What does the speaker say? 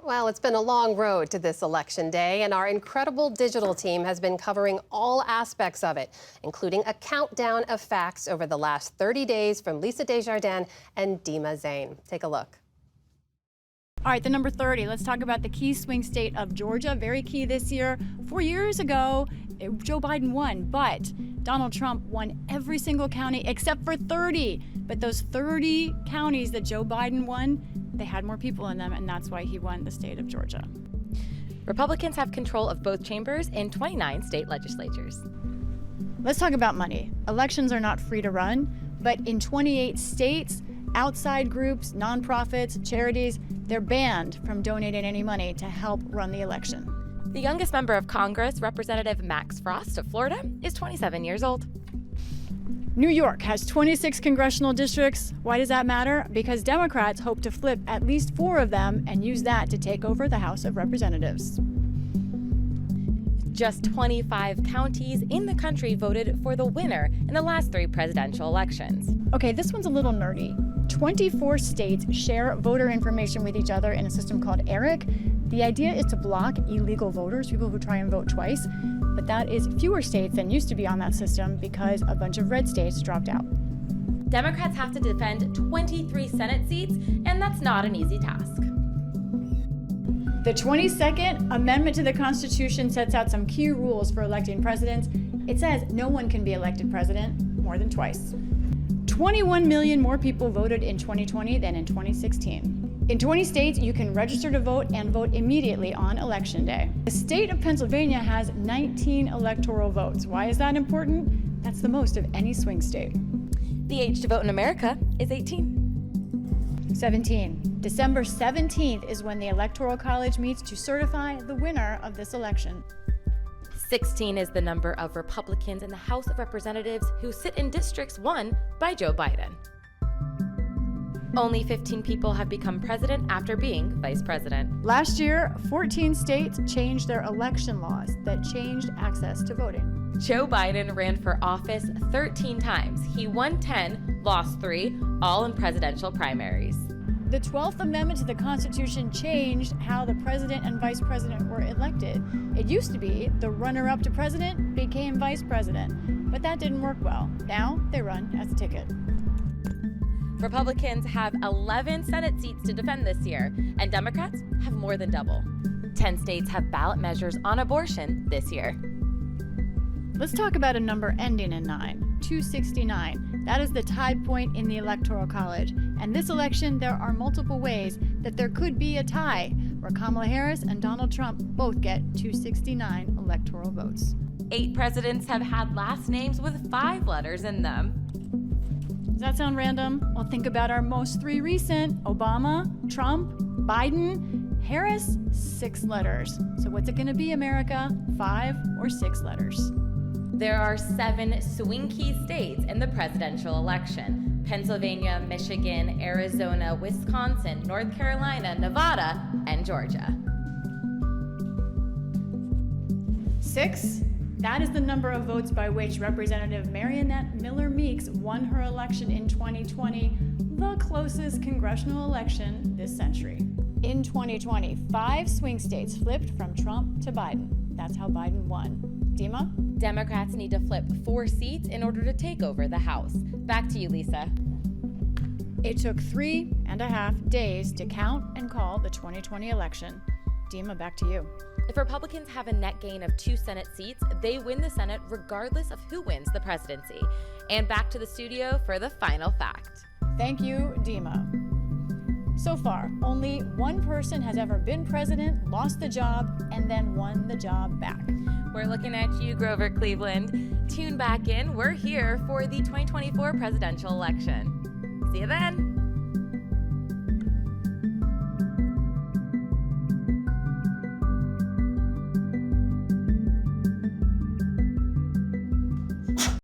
Well, it's been a long road to this election day, and our incredible digital team has been covering all aspects of it, including a countdown of facts over the last 30 days from Lisa Desjardins and Dima Zain. Take a look. All right, the number 30. Let's talk about the key swing state of Georgia. Very key this year. 4 years ago, Joe Biden won, but Donald Trump won every single county except for 30. But those 30 counties that Joe Biden won, they had more people in them, and that's why he won the state of Georgia. Republicans have control of both chambers in 29 state legislatures. Let's talk about money. Elections are not free to run, but in 28 states, outside groups, nonprofits, charities, they're banned from donating any money to help run the election. The youngest member of Congress, Representative Max Frost of Florida, is 27 years old. New York has 26 congressional districts. Why does that matter? Because Democrats hope to flip at least 4 of them and use that to take over the House of Representatives. Just 25 counties in the country voted for the winner in the last 3 presidential elections. Okay, this one's a little nerdy. 24 states share voter information with each other in a system called ERIC. The idea is to block illegal voters, people who try and vote twice, but that is fewer states than used to be on that system because a bunch of red states dropped out. Democrats have to defend 23 Senate seats, and that's not an easy task. The 22nd Amendment to the Constitution sets out some key rules for electing presidents. It says no one can be elected president more than twice. 21 million more people voted in 2020 than in 2016. In 20 states, you can register to vote and vote immediately on Election Day. The state of Pennsylvania has 19 electoral votes. Why is that important? That's the most of any swing state. The age to vote in America is 18. 17. December 17th is when the Electoral College meets to certify the winner of this election. 16 is the number of Republicans in the House of Representatives who sit in districts won by Joe Biden. Only 15 people have become president after being vice president. Last year, 14 states changed their election laws that changed access to voting. Joe Biden ran for office 13 times. He won 10, lost 3, all in presidential primaries. The 12th Amendment to the Constitution changed how the president and vice president were elected. It used to be the runner-up to president became vice president, but that didn't work well. Now they run as a ticket. Republicans have 11 Senate seats to defend this year, and Democrats have more than double. 10 states have ballot measures on abortion this year. Let's talk about a number ending in 9, 269. That is the tide point in the Electoral College. And this election, there are multiple ways that there could be a tie, where Kamala Harris and Donald Trump both get 269 electoral votes. 8 presidents have had last names with 5 letters in them. Does that sound random? Well, think about our most 3 recent: Obama, Trump, Biden. Harris, 6 letters. So what's it going to be, America? 5 or 6 letters? There are 7 swing key states in the presidential election: Pennsylvania, Michigan, Arizona, Wisconsin, North Carolina, Nevada, and Georgia. 6? That is the number of votes by which Representative Mariannette Miller Meeks won her election in 2020, the closest congressional election this century. In 2020, 5 swing states flipped from Trump to Biden. That's how Biden won. Dima? Democrats need to flip 4 seats in order to take over the House. Back to you, Lisa. It took 3.5 days to count and call the 2020 election. Dima, back to you. If Republicans have a net gain of 2 Senate seats, they win the Senate regardless of who wins the presidency. And back to the studio for the final fact. Thank you, Dima. So far, only one person has ever been president, lost the job, and then won the job back. We're looking at you, Grover Cleveland. Tune back in. We're here for the 2024 presidential election. See you then.